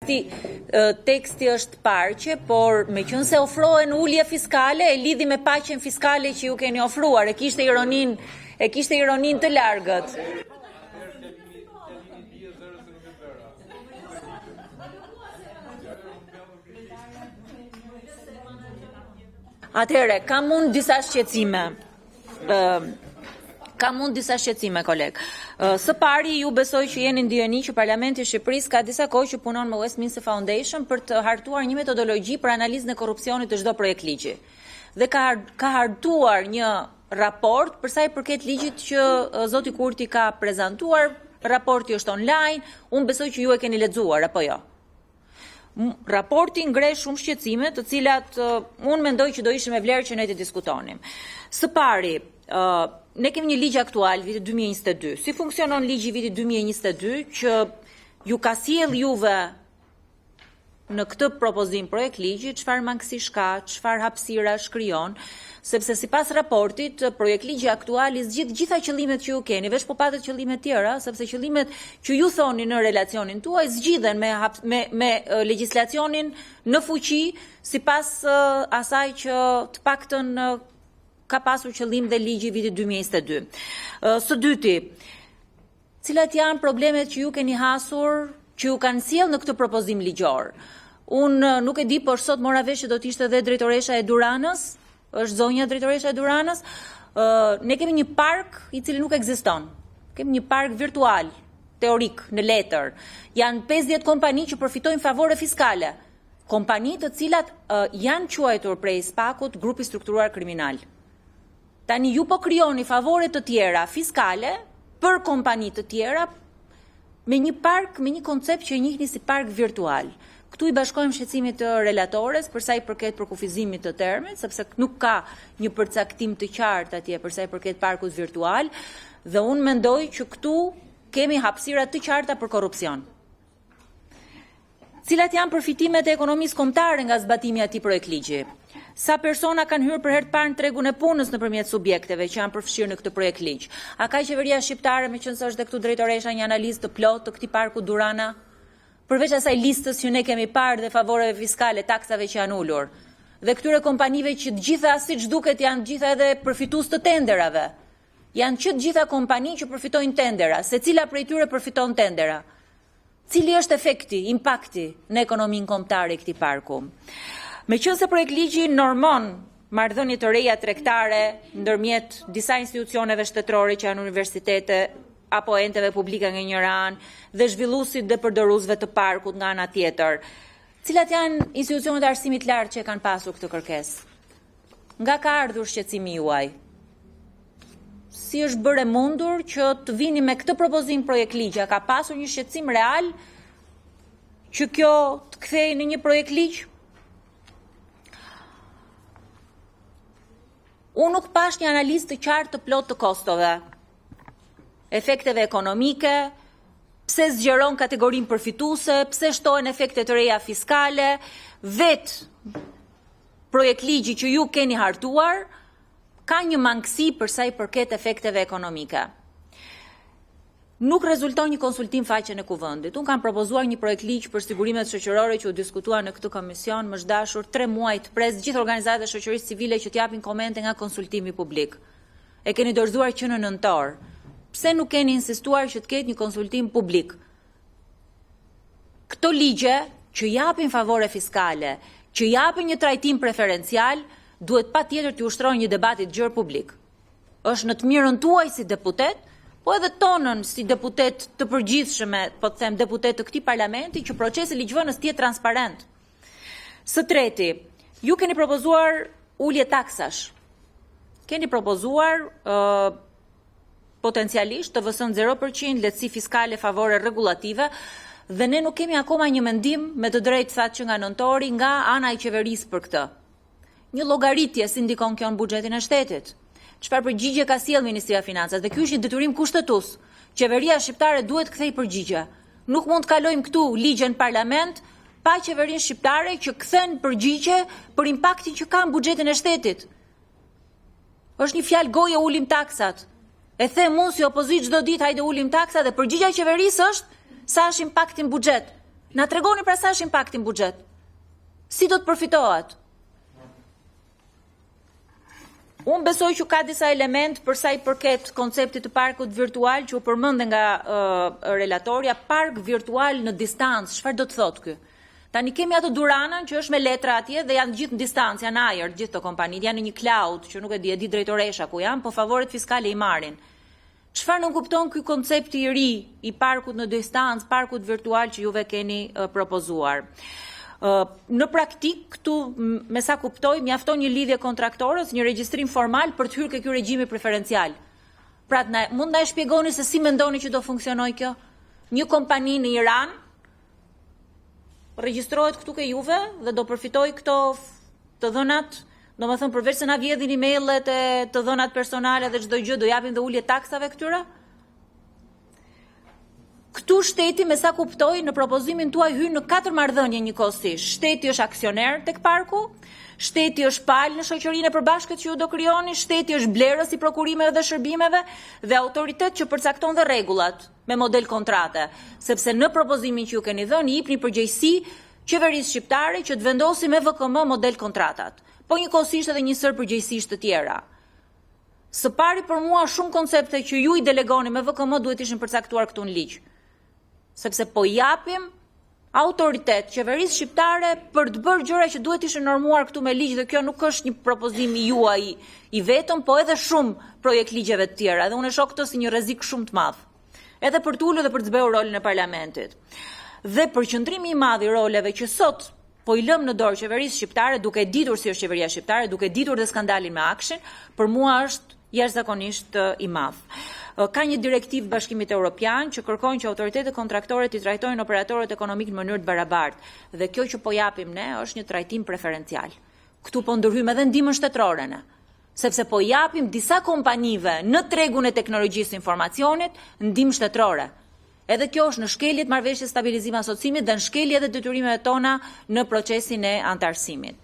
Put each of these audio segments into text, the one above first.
Teksti është parqe, por me qënë se ofrohen ullje fiskale, e lidhi me paqen fiskale që ju keni ofruar, e kishte ironin të largët. Atëhere, kam unë disa shqetësime, koleg. Së pari, ju besoj që jeni ndjeni që Parlamenti i Shqipërisë ka disa kohë që punon me Westminster Foundation për të hartuar një metodologji për analizën e korrupsionit të çdo projekt ligji. Dhe ka hartuar një raport për sa i përket ligjit që zoti Kurti ka prezantuar. Raporti është online, unë besoj që ju e keni lexuar apo jo. Raporti ngre shumë shqetësime, të cilat unë mendoj që do ishte me vlerë që ne të diskutonim. Së pari, ne kemi një ligj aktual vitit 2022. Si funksionon ligji vitit 2022 që ju ka sjell juve në këtë propozim projekt ligji, çfarë mangësish ka, çfarë hapësira shkrijon, sepse sipas raportit, projekt ligji aktual i zgjidh gjitha qëllimet që ju keni, veç po patët qëllime tjera, sepse qëllimet që ju thoni në relacionin tuaj zgjidhen me legjislacionin në fuqi, sipas asaj që të paktën ka pasur qëllim dhe ligji vitit 2022. Së dyti, cilat janë problemet që ju keni hasur, që ju kanë sjell në këtë propozim ligjor? Unë nuk e di, por sot mora vesh që do të ishte dhe drejtoresha e Duranës, është zonja drejtoresha e Duranës. Ne kemi një park i cili nuk ekziston. Kemi një park virtual, teorik, në letër. Janë 50 kompani që përfitojnë favore fiskale. Kompani të cilat janë quajtur prej SPAK-ut grupi strukturuar kriminal. Tani ju po krijoni favore të tjera fiskale për kompani të tjera me një park, me një koncept që e njihni si park virtual. Këtu i bashkojmë shqetësimit të relatores për sa i përket përkufizimit të termit, sepse nuk ka një përcaktim të qartë atje për sa i përket parkut virtual, dhe unë mendoj që këtu kemi hapësira të qarta për korrupsion. Cilat janë përfitimet e ekonomisë kombëtare nga zbatimi i atij projekt ligji? Sa persona kanë hyrë për herë të parë në tregun e punës nëpërmjet subjekteve që janë përfshirë në këtë projekt ligj? A ka qeveria shqiptare, meqenëse është dhe këtu drejtoresha, një analizë të plotë të këtij parku Durana? Përveç asaj listës që ne kemi parë dhe favoreve fiskale, taksave që janë ulur. Dhe këtyre kompanive që të gjitha siç duket janë gjitha edhe përfitues të tenderave. Janë që të gjitha kompani që përfitojnë tendera, secila prej tyre përfiton tendera. Cili është efekti, impakti në ekonominë kombëtare e këtij parku? Meqenëse projekt ligji normon marrëdhënie të reja tregtare ndërmjet disa institucioneve shtetërore që janë universitete apo enteve publike nga njëra anë dhe zhvilluesit dhe përdoruesve të parkut nga ana tjetër, cilat janë institucionet e arsimit lartë që kanë pasur këtë kërkesë? Nga ka ardhur shqetësimi juaj? Si është bërë mundur që të vini me këtë propozim projekt ligji? Ka pasur një shqetësim real që kjo të kthehej në një projekt ligj? Unë nuk pash një analizë të qartë të plotë të kostove, efekteve ekonomike, pse zgjeron kategorinë përfituese, pse shtohen efekte të reja fiskale, vetë projekt ligji që ju keni hartuar, ka një mangësi për sa i përket efekteve ekonomike. Nuk rezulton një konsultim faqen e kuvendit. Unë kam propozuar një projekt ligj për sigurimet shoqërore që u diskutua në këtë komision, më dashur 3 muaj të pres gjithë organizatat e shoqërisë civile që t'japin komente nga konsultimi publik. E keni dorëzuar që në nëntor. Pse nuk keni insistuar që të ketë një konsultim publik? Këto ligje që japin favore fiskale, që japin një trajtim preferencial, duhet patjetër të ushtrojnë një debati të gjerë publik. Është në të mirën tuaj si deputet, po edhe tonën si deputet të përgjithshme, po të them deputet të këtij parlamenti, që procesi ligjvënës të jetë transparent. Së treti, ju keni propozuar ulje taksash. Keni propozuar potencialisht të vësën 0%, lehtësi fiskale, favore regulative, dhe ne nuk kemi akoma një mendim me të drejtë thatë që nga nëntori nga ana e qeverisë për këtë. Një llogaritje si ndikon kjo në buxhetin e shtetit. Çfarë përgjigje ka sjell Ministria e Financave? Dhe ky është një detyrim kushtetues. Qeveria shqiptare duhet kthej përgjigje. Nuk mund të kalojmë këtu ligje në parlament pa qeverinë shqiptare që kthen përgjigje për impaktin që ka në buxhetin e shtetit. Është një fjalë goje ulim taksat. E them unë si opozitë çdo ditë hajde ulim taksat dhe përgjigja e qeverisë është sa është impakti në buxhet. Na tregoni pra sa është impakti në buxhet? Si do të përfitohet? Unë besoj që ka disa element përsa i përket konceptit të parkut virtual që u përmendë nga relatoria, park virtual në distancë, çfarë do të thotë ky? Tani kemi atë Duranën që është me letra atje dhe janë gjithë në distancë, janë ajër, gjithë të kompanit, janë në një cloud që nuk e di drejtoresha ku janë, po favoret fiskale i marrin. Çfarë nuk kupton ky koncepti i ri i parkut në distancë, parkut virtual që juve keni propozuar? Në praktik, këtu, me sa kuptoj, mjafton një lidhje kontraktorës, një regjistrim formal për të hyrë ke ky regjimi preferencial. Pra, mund na e shpjegoni se si mendoni që do funksionoj kjo? Një kompani në Iran regjistrohet këtu ke juve dhe do përfitoj këto të dhënat, do më thënë përveç se na vjedhin emailët e të dhënat personale dhe çdo gjë, do japin dhe ulje taksave këtyre? Këtu shteti, me sa kuptoj, në propozimin tuaj hyn në 4 marrëdhënie njëkohësisht. Shteti është aksioner tek parku, shteti është palë në shoqërinë e përbashkët që ju do krijoni, shteti është blerës i prokurimeve dhe shërbimeve dhe autoritet që përcakton dhe rregullat me model kontrate, sepse në propozimin që ju keni dhënë jepni përgjegjësi qeverisë shqiptare që të vendosi me VKM model kontratat, po njëkohësisht edhe një sër përgjegjësish të tjera. Së pari për mua shumë koncepte që ju i delegoni me VKM duhet ishin përcaktuar këtu në ligj. Sepse po japim autoritet qeverisë shqiptare për të bërë gjëra që duhet ishin normuar këtu me ligj dhe kjo nuk është një propozim i juaj i vetëm, po edhe shumë projekt ligjeve të tjera dhe unë e shoh këtë si një rrezik shumë të madh. Edhe për të ulur dhe për të zbehur rolin e parlamentit. Dhe përqendrimi i madh i roleve që sot po i lëm në dorë qeverisë shqiptare, duke ditur si është qeveria shqiptare, duke ditur dhe skandalin me Akshin, për mua është jashtëzakonisht i madh. Ka një direktivë Bashkimit Evropian që kërkon që autoritetet kontraktore të trajtojnë operatorët ekonomik në mënyrë të barabartë dhe kjo që po japim ne është një trajtim preferencial. Këtu po ndërhyjmë edhe ndihmën shtetërore ne, sepse po japim disa kompanive në tregun e teknologjisë informacionit ndihmë shtetërore. Edhe kjo është në shkeljet marrëveshjes stabilizim asocimit dhe në shkelje edhe detyrimet tona në procesin e antarësimit.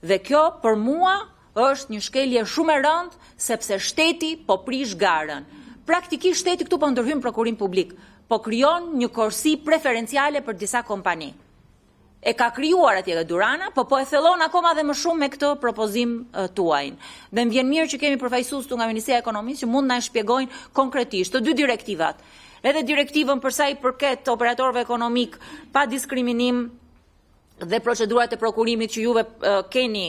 Dhe kjo për mua është një shkelje shumë e rëndë sepse shteti po prish garën. Praktikisht shteti këtu po ndërhyjmë prokurim publik, po krijon një korsi preferenciale për disa kompani. E ka krijuar atje Durana, po e thellon akoma dhe më shumë me këtë propozim tuaj. Dhe më vjen mirë që kemi përfaqësues nga Ministria e Ekonomisë që mund na shpjegojnë konkretisht të dy direktivat. Edhe direktivën për sa i përket operatorëve ekonomik pa diskriminim dhe procedurat e prokurimit që juve keni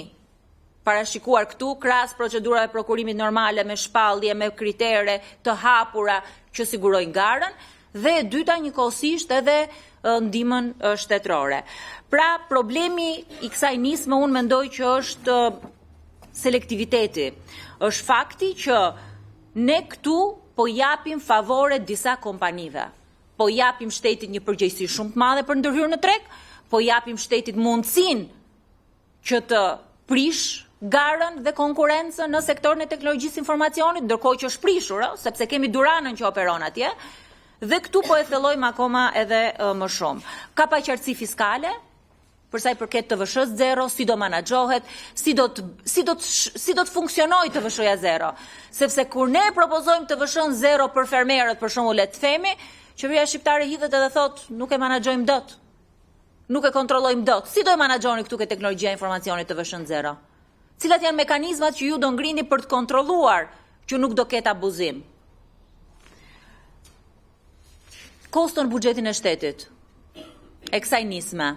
parashikuar këtu, krahas procedurave prokurimit normale me shpallje, me kritere të hapura që sigurojnë garën, dhe e dyta njëkohësisht edhe ndihmën shtetërore. Pra, problemi i kësaj nisme unë mendoj që është selektiviteti. Është fakti që ne këtu po japim favore disa kompanive. Po japim shtetit një përgjegjësi shumë të madhe për ndërhyrje në treg, po japim shtetit mundësinë që të prish garën dhe konkurrencën në sektorin e teknologjisë informacionit, ndërkohë që është prishur, sepse kemi Duranën që operon atje, dhe këtu po e thellojmë akoma edhe më shumë. Ka paqartësi fiskale, përsa i përket TVSH 0, si do menaxhohet, si do të funksionojë TVSH-ja 0, sepse kur ne propozojmë TVSH 0 për fermerët, për shembull, le të themi, qeveria shqiptare hidhet edhe thotë nuk e menaxhojmë dot. Nuk e kontrollojmë dot. Si do e menaxhoni këtu ke teknologjia e informacionit TVSH 0? Cilat janë mekanizmat që ju do ngrini për të kontrolluar që nuk do ketë abuzim? Koston buxhetin e shtetit e kësaj nisme.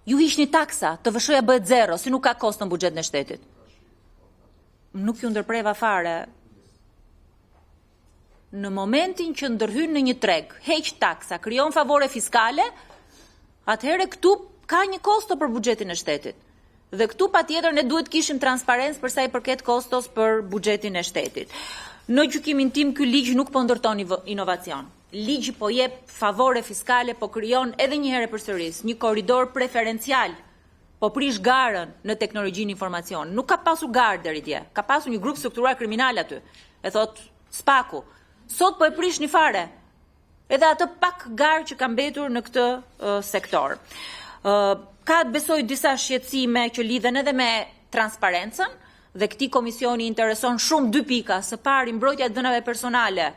Ju hiqni taksa, TVSH-ja bëhet 0, si nuk ka koston buxhetin e shtetit. Nuk ju ndërpreva fare. Në momentin që ndërhyn në një treg, heq taksa, krijon favore fiskale, atëherë këtu ka një kosto për buxhetin e shtetit. Dhe këtu patjetër ne duhet kishim transparencë për sa i përket kostos për buxhetin e shtetit. Në gjykimin tim ky ligj nuk po ndërton inovacion. Ligji po jep favore fiskale, po krijon edhe një herë përsëris një korridor preferencial. Po prish garën në teknologjinë informacion. Nuk ka pasur garë deri dje. Ka pasur një grup strukturar kriminal aty. E thot Spaku. Sot po e prish një fare. Edhe atë pak garë që ka mbetur në këtë sektor. Ka besoj disa shqetësime që lidhen edhe me transparencën dhe këtij komisioni intereson shumë dy pika. Së pari, mbrojtja e dhënave personale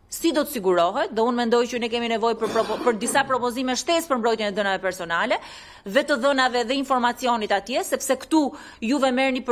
si do të sigurohet, dhe unë mendoj që ne kemi nevojë për disa propozime shtesë për mbrojtjen e dhënave personale, dhe të dhënave dhe informacionit atje, sepse këtu juve merrni